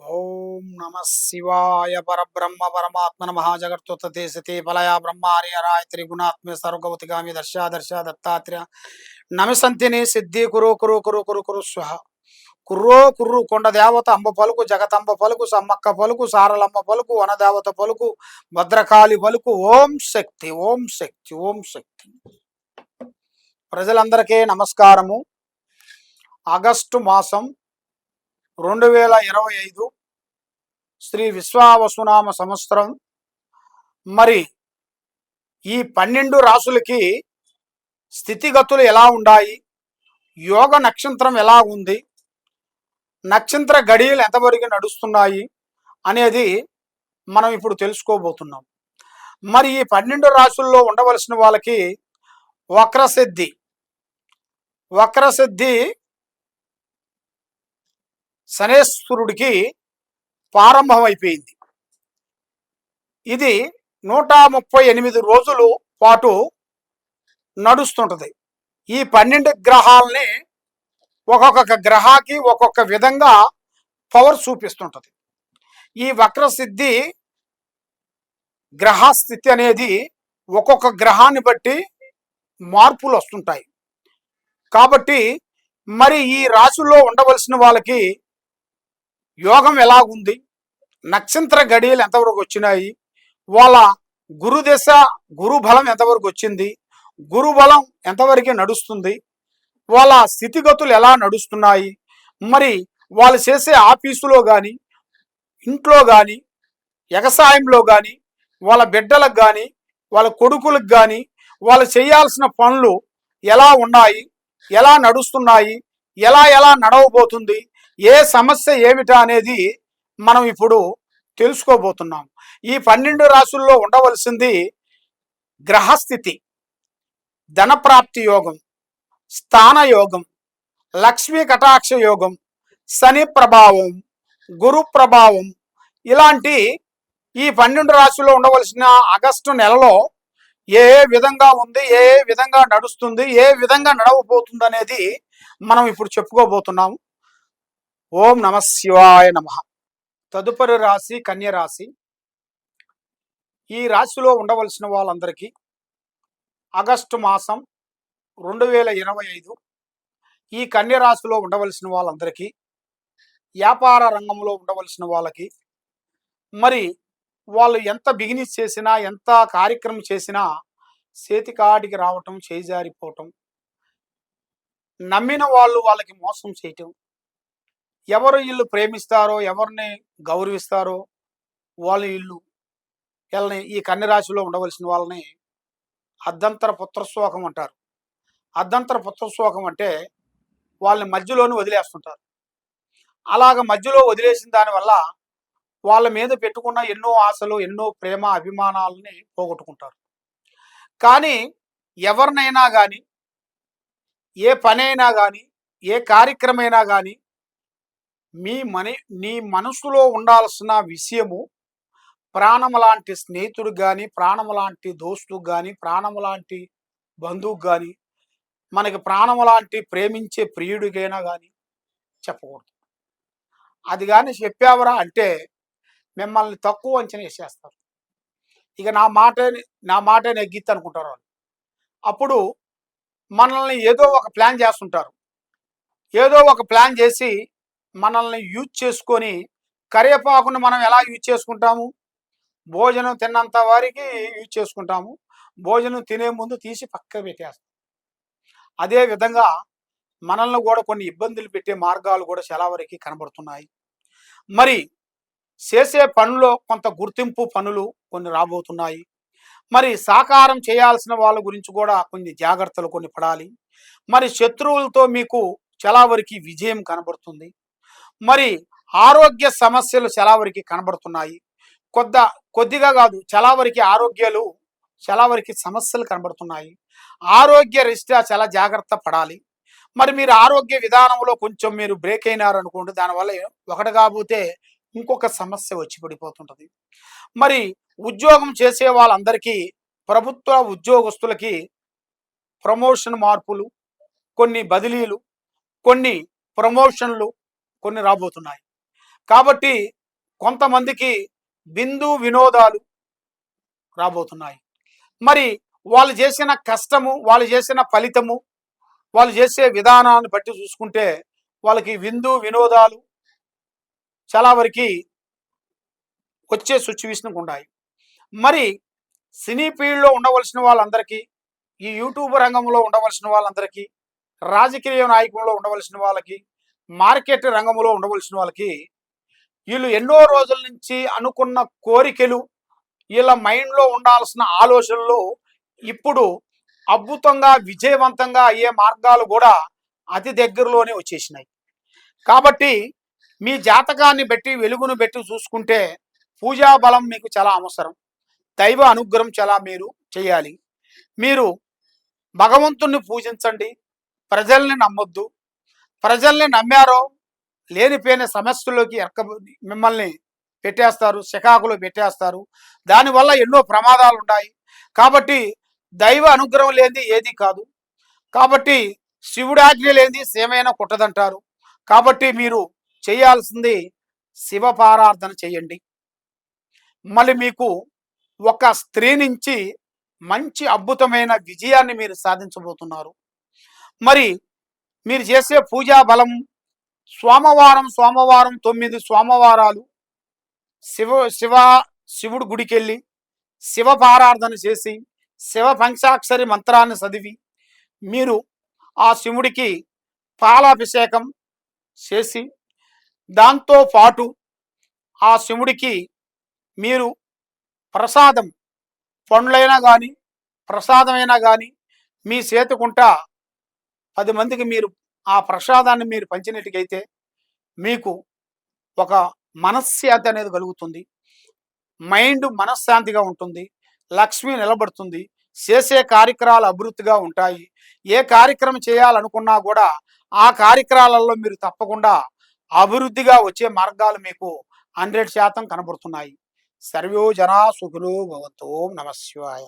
ఓం నమ శివాయ పరబ్రహ్మ పరమాత్మన మహాజగత్తుతే సతే ఫలయా బ్రహ్మారి హరాయ త్రిగుణాత్మే సర్వగౌతిగామి దర్శ దత్తాత్రేయ నమిసంతిని సిద్ధి కురు కురు కురు కురు కురు స్వహ కుర్రో కుర్రు కొండ దేవత అంబ పలుకు జగతంబ పలుకు సమ్మక్క పలుకు సారలమ్మ పలుకు వనదేవత పలుకు భద్రకాళి పలుకు ఓం శక్తి ఓం శక్తి ఓం శక్తి. ప్రజలందరికీ నమస్కారము. ఆగస్టు మాసం 2025 శ్రీ విశ్వావసునామ సంవత్సరం. మరి ఈ 12 రాసులకి స్థితిగతులు ఎలా ఉన్నాయి, యోగ నక్షత్రం ఎలా ఉంది, నక్షత్ర గడియలు ఎంతవరకు నడుస్తున్నాయి అనేది మనం ఇప్పుడు తెలుసుకోబోతున్నాం. మరి ఈ 12 రాసుల్లో ఉండవలసిన వాళ్ళకి వక్రసిద్ధి శనేశ్వరుడికి ప్రారంభమైపోయింది. ఇది 138 రోజులు పాటు నడుస్తుంటది. ఈ 12 గ్రహాలని ఒక్కొక్క గ్రహానికి ఒక్కొక్క విధంగా పవర్ చూపిస్తుంటది. ఈ వక్రసిద్ధి గ్రహస్థితి అనేది ఒక్కొక్క గ్రహాన్ని బట్టి మార్పులు వస్తుంటాయి. కాబట్టి మరి ఈ రాశుల్లో ఉండవలసిన వాళ్ళకి యోగం ఎలాగుంది, నక్షత్ర గడియలు ఎంతవరకు వచ్చినాయి, వాళ్ళ గురుదశ గురు బలం ఎంతవరకు వచ్చింది, గురు బలం ఎంతవరకు నడుస్తుంది, వాళ్ళ స్థితిగతులు ఎలా నడుస్తున్నాయి, మరి వాళ్ళు చేసే ఆఫీసులో కానీ ఇంట్లో కానీ వ్యవసాయంలో కానీ వాళ్ళ బిడ్డలకు కానీ వాళ్ళ కొడుకులకు కానీ వాళ్ళు చేయాల్సిన పనులు ఎలా ఉన్నాయి, ఎలా నడుస్తున్నాయి, ఎలా నడవబోతుంది, ఏ సమస్య ఏమిటా అనేది మనం ఇప్పుడు తెలుసుకోబోతున్నాం. ఈ 12 రాశుల్లో ఉండవలసింది గ్రహస్థితి, ధనప్రాప్తి యోగం, స్థాన యోగం, లక్ష్మీ కటాక్ష యోగం, శని ప్రభావం, గురు ప్రభావం. ఇలాంటి ఈ 12 రాశుల్లో ఉండవలసిన ఆగస్టు నెలలో ఏ విధంగా ఉంది, ఏ విధంగా నడుస్తుంది, ఏ విధంగా నడవబోతుంది అనేది మనం ఇప్పుడు చెప్పుకోబోతున్నాము. ఓం నమ శివాయ నమ. తదుపరి రాశి కన్య రాశి. ఈ రాశిలో ఉండవలసిన వాళ్ళందరికీ ఆగస్టు మాసం 2025 ఈ కన్య రాశిలో ఉండవలసిన వాళ్ళందరికీ, వ్యాపార రంగంలో ఉండవలసిన వాళ్ళకి, మరి వాళ్ళు ఎంత బిజినెస్ చేసినా ఎంత కార్యక్రమం చేసినా చేతికాడికి రావటం, చేజారిపోవటం, నమ్మిన వాళ్ళు వాళ్ళకి మోసం చేయటం, ఎవరు వీళ్ళు ప్రేమిస్తారో ఎవరిని గౌరవిస్తారో వీళ్ళని ఈ కన్య రాశిలో ఉండవలసిన వాళ్ళని అర్ధంతర పుత్రశోకం అంటారు. అర్ధంతర పుత్రశోకం అంటే వాళ్ళని మధ్యలోనే వదిలేస్తుంటారు. అలాగ మధ్యలో వదిలేసిన దానివల్ల వాళ్ళ మీద పెట్టుకున్న ఎన్నో ఆశలు, ఎన్నో ప్రేమ అభిమానాలని పోగొట్టుకుంటారు. కానీ ఎవరినైనా కానీ, ఏ పనైనా కానీ, ఏ కార్యక్రమైనా కానీ నీ మనసులో ఉండాల్సిన విషయము ప్రాణము లాంటి స్నేహితుడికి కానీ, ప్రాణము లాంటి దోస్తుకు కానీ, ప్రాణము లాంటి బంధువుకు కానీ, మనకి ప్రాణము లాంటి ప్రేమించే ప్రియుడికైనా కానీ చెప్పకూడదు. అది కానీ చెప్పావరా అంటే మిమ్మల్ని తక్కువ అంచనా వేసేస్తారు. ఇక నా మాట నెగ్గిద్ది అనుకుంటారు వాళ్ళు. అప్పుడు మనల్ని ఏదో ఒక ప్లాన్ చేస్తుంటారు. ఏదో ఒక ప్లాన్ చేసి మనల్ని యూజ్ చేసుకొని, కరివేపాకును మనం ఎలా యూజ్ చేసుకుంటాము, భోజనం తిన్నంత వారికి యూజ్ చేసుకుంటాము, భోజనం తినే ముందు తీసి పక్క పెట్టేస్తాం. అదే విధంగా మనల్ని కూడా కొన్ని ఇబ్బందులు పెట్టే మార్గాలు కూడా చాలా వరకు కనబడుతున్నాయి. మరి చేసే పనుల్లో కొంత గుర్తింపు పనులు కొన్ని రాబోతున్నాయి. మరి సాకారం చేయాల్సిన వాళ్ళ గురించి కూడా కొన్ని జాగ్రత్తలు కొన్ని పడాలి. మరి శత్రువులతో మీకు చాలా వరకు విజయం కనబడుతుంది. మరి ఆరోగ్య సమస్యలు చాలా వరకు కనబడుతున్నాయి. కొద్దిగా కాదు, చాలా వరకు ఆరోగ్యాలు చాలా వరకు సమస్యలు కనబడుతున్నాయి. ఆరోగ్య రీత్యా చాలా జాగ్రత్త పడాలి. మరి మీరు ఆరోగ్య విధానంలో కొంచెం మీరు బ్రేక్ అయినారనుకోండి, దానివల్ల ఒకటి కాకపోతే ఇంకొక సమస్య వచ్చి పడిపోతుంటుంది. మరి ఉద్యోగం చేసే వాళ్ళందరికీ, ప్రభుత్వ ఉద్యోగస్తులకి ప్రమోషన్ మార్పులు, కొన్ని బదిలీలు, కొన్ని ప్రమోషన్లు కొన్ని రాబోతున్నాయి. కాబట్టి కొంతమందికి విందు వినోదాలు రాబోతున్నాయి. మరి వాళ్ళు చేసిన కష్టము, వాళ్ళు చేసిన ఫలితము, వాళ్ళు చేసే విధానాన్ని బట్టి చూసుకుంటే వాళ్ళకి విందు వినోదాలు చాలా వరకి వచ్చే సిచ్యువేషన్‌కి ఉన్నాయి. మరి సినీ ఫీల్డ్‌లో ఉండవలసిన వాళ్ళందరికీ, ఈ యూట్యూబ్ రంగంలో ఉండవలసిన వాళ్ళందరికీ, రాజకీయ నాయకుల్లో ఉండవలసిన వాళ్ళకి, మార్కెట్ రంగంలో ఉండవలసిన వాళ్ళకి, వీళ్ళు ఎన్నో రోజుల నుంచి అనుకున్న కోరికలు, వీళ్ళ మైండ్‌లో ఉండాల్సిన ఆలోచనలు ఇప్పుడు అద్భుతంగా, విజయవంతంగా అయ్యే మార్గాలు గూడా అతి దగ్గరలోనే వచ్చేసినాయి. కాబట్టి మీ జాతకాన్ని బట్టి, వెలుగును బట్టి చూసుకుంటే పూజా బలం మీకు చాలా అవసరం. దైవ అనుగ్రహం చాలా మీరు చేయాలి. మీరు భగవంతుణ్ణి పూజించండి. ప్రజల్ని నమ్మొద్దు. ప్రజల్ని నమ్మారో లేనిపోయిన సమస్యల్లోకి మిమ్మల్ని పెట్టేస్తారు. సికాకులో పెట్టేస్తారు. దానివల్ల ఎన్నో ప్రమాదాలుంటాయి. కాబట్టి దైవ అనుగ్రహం లేనిది ఏది కాదు. కాబట్టి శివుడి ఆజ్ఞ లేనిది సీమైనా కుట్టదంటారు. కాబట్టి మీరు చేయాల్సింది శివపారాధన చేయండి. మళ్ళీ మీకు ఒక స్త్రీ నుంచి మంచి అద్భుతమైన విజయాన్ని మీరు సాధించబోతున్నారు. మరి మీరు చేసే పూజా బలం సోమవారం 9 సోమవారాలు శివ శివ శివుడి గుడికెళ్ళి శివపారాధన చేసి శివ పంచాక్షరి మంత్రాన్ని చదివి మీరు ఆ శివుడికి పాలాభిషేకం చేసి దాంతో పాటు ఆ శివుడికి మీరు ప్రసాదం పండ్లైనా కానీ ప్రసాదమైనా కానీ మీ చేతికుంటా 10 మందికి మీరు ఆ ప్రసాదాన్ని మీరు పంచినట్టుకైతే మీకు ఒక మనశ్శాంతి అనేది కలుగుతుంది. మైండ్ మనశ్శాంతిగా ఉంటుంది. లక్ష్మి నిలబడుతుంది. చేసే కార్యక్రమాలు అభివృద్ధిగా ఉంటాయి. ఏ కార్యక్రమం చేయాలనుకున్నా కూడా ఆ కార్యక్రమాలలో మీరు తప్పకుండా అభివృద్ధిగా వచ్చే మార్గాలు మీకు 100% కనబడుతున్నాయి. సర్వే జనా సుఖినో భవంతు. ఓం నమః శివాయ.